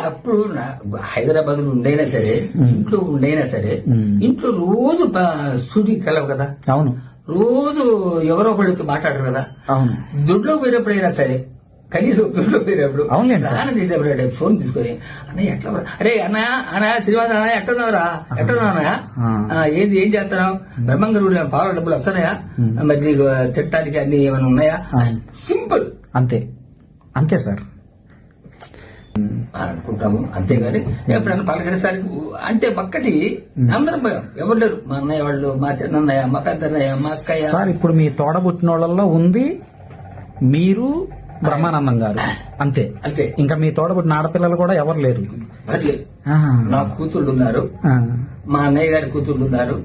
అప్పుడు హైదరాబాద్ లో ఉండైనా సరే, ఇంట్లో ఉండైనా సరే, ఇంట్లో రోజు షూటింగ్ కలవు కదా. అవును. రోజు ఎవరో ఒకళ్ళు వచ్చి మాట్లాడరు కదా. అవును. దుడ్లో పోయినప్పుడైనా సరే, కనీసం దుడ్లో పోయినప్పుడు స్నానం చేసేప్పుడు ఫోన్ తీసుకొని, అన్నయ్య ఎట్లా, అరే అన్నయ్య శ్రీనివాస అన్నయ్య ఎట్టున్నావురా, ఎట్టున్నావునా, ఏం చేస్తున్నావు, బ్రహ్మంగారు పాల డబ్బులు వస్తున్నాయా, మరి నీకు తిట్టడానికి అన్ని ఏమైనా ఉన్నాయా, సింపుల్. అంతే సార్ అనుకుంటాము. అంతేగాని ఎప్పుడైనా పలకరిస్తానికి అంటే ఒక్కటి అందరం భయం, ఎవరు లేరు. మా అన్నయ్య వాళ్ళు, మా చిన్నయ్య, మా పెద్దన్నయ్య, మా అక్కయ్య. సార్ ఇప్పుడు మీ తోడబుట్టిన వాళ్ళల్లో ఉంది మీరు, బ్రహ్మానందం గారు, అంతే. ఇంకా మీ తోడబుట్టిన ఆడపిల్లలు కూడా ఎవరు లేరు. నా కూతుళ్ళు ఉన్నారు, మా అన్నయ్య గారి కూతుళ్ళు ఉన్నారు.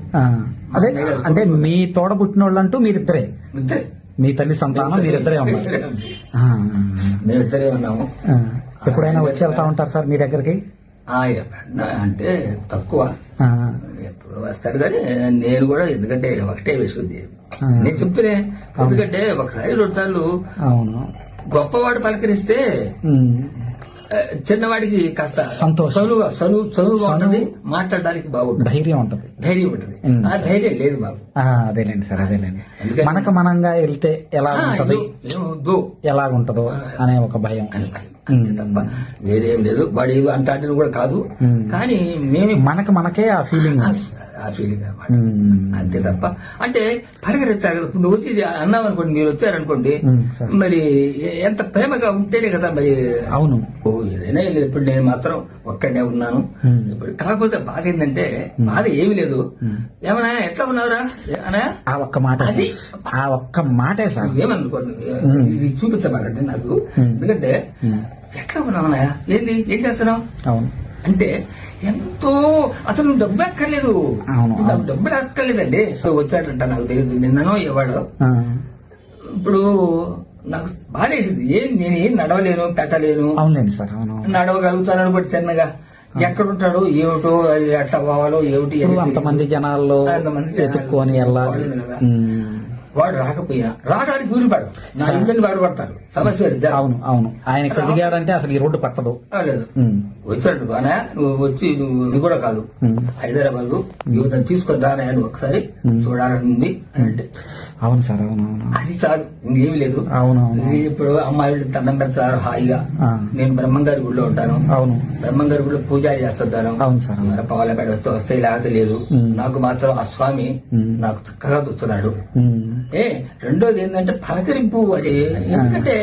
అదే అంటే మీ తోడబుట్టిన వాళ్ళు అంటూ మీరిద్దరే, మీ తల్లి సంతానం మీరిద్దరే ఉన్నారు. మేమిద్దరే ఉన్నాము. ఎప్పుడైనా వచ్చి వెళ్తా ఉంటారు సార్ మీ దగ్గరికి? అంటే తక్కువ, ఎప్పుడు వస్తారు కానీ నేను కూడా, ఎందుకంటే ఒకటే వేసుకుంది నేను చెప్తూనే, ఎందుకంటే ఒకసారి 2 సార్లు గొప్పవాడు పలకరిస్తే చిన్నవాడికి కాస్త చదువుగా ఉంటది, మాట్లాడడానికి బాగుంటుంది, ధైర్యం ఉంటుంది. ఆ ధైర్యం లేదు బాబు. అదేలేండి సార్, అదేలేండి. మనకు మనంగా వెళ్తే ఎలా ఉంటది, ఎలాగుంటదో అనే ఒక భయం తప్ప వేరేం లేదు. వాడు అంటే కూడా కాదు, కానీ మనకే ఆ ఫీలింగ్ అనమాట. అంతే తప్ప అంటే పలకరిస్తారు కదా. నువ్వు వచ్చి అన్నావు అనుకోండి, మీరు వచ్చారనుకోండి, మరి ఎంత ప్రేమగా ఉంటేనే కదా మరి. అవును. ఏదైనా ఇప్పుడు నేను మాత్రం ఒక్కడనే ఉన్నాను. ఇప్పుడు కాకపోతే బాధ ఏంటంటే, బాధ ఏమి లేదు. ఏమన్నా ఎట్లా ఉన్నావురా అనా, ఆ ఒక్క మాట, ఆ ఒక్క మాటే సార్. ఏమనుకోండి, ఇది చూపించబాకండి నాకు. ఎందుకంటే ఎట్లా ఉన్నావునా, ఏం చేస్తున్నావు అంటే ఎంతో, అసలు డబ్బు అక్కర్లేదు, డబ్బులు అక్కర్లేదండి. వచ్చాడంట, నాకు తెలియదు నిన్ననో ఇవాడు. ఇప్పుడు నాకు బాధేసింది, నేనేం నడవలేను, పెట్టలేను. నడవగలుగుతాను అనుకోండి చిన్నగా, ఎక్కడుంటాడు ఏమిటో, అది ఎట్లా పోవాలో ఏమిటి, అంతమంది జనాల్లో ఎత్తుక్కొని వెళ్ళాలి. వాడు రాకపోయినా రావడానికి వీలు పడదు, నా ఇళ్ళని బాధపడతారు, సమస్య. అవును. ఆయన ఎదిగాడంటే అసలు ఈ రోడ్డు పట్టదు. లేదు, వచ్చాడు కానా, నువ్వు వచ్చి ఇది కూడా కాదు, హైదరాబాద్ తీసుకొని రానా నువ్వు ఒకసారి చూడాలని అంటే. అవును సార్, అది చాలు, ఇంకేమి లేదు. ఇప్పుడు అమ్మాయిలు దండం పెడతారు హాయిగా. నేను బ్రహ్మంగారి గుడిలో ఉంటాను, బ్రహ్మంగారి గుడిలో పూజారి చేస్తుంటాను. పావులపేట వస్తే లేకపోతే లేదు. నాకు మాత్రం ఆ స్వామి నాకు చక్కగా చూస్తున్నాడు. రెండోది ఏంటంటే పలకరింపు, అది ఎందుకంటే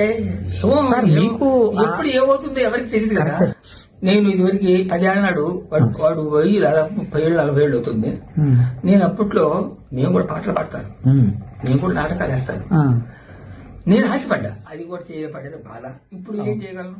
ఎప్పుడు ఏమవుతుందో ఎవరికి తెలియదు కదా. నేను ఇదివరకు 10 ఏళ్ళ నాడు వాడు పోయి దాదాపు 30 ఏళ్ళు 40 ఏళ్ళు అవుతుంది. నేను అప్పట్లో మేము కూడా పాటలు పాడతాను, నేను కూడా నాటకాలు వేస్తాను. నేను ఆశపడ్డా, అది కూడా చేయబడ్డది బాధ. ఇప్పుడు ఏం చేయగలను?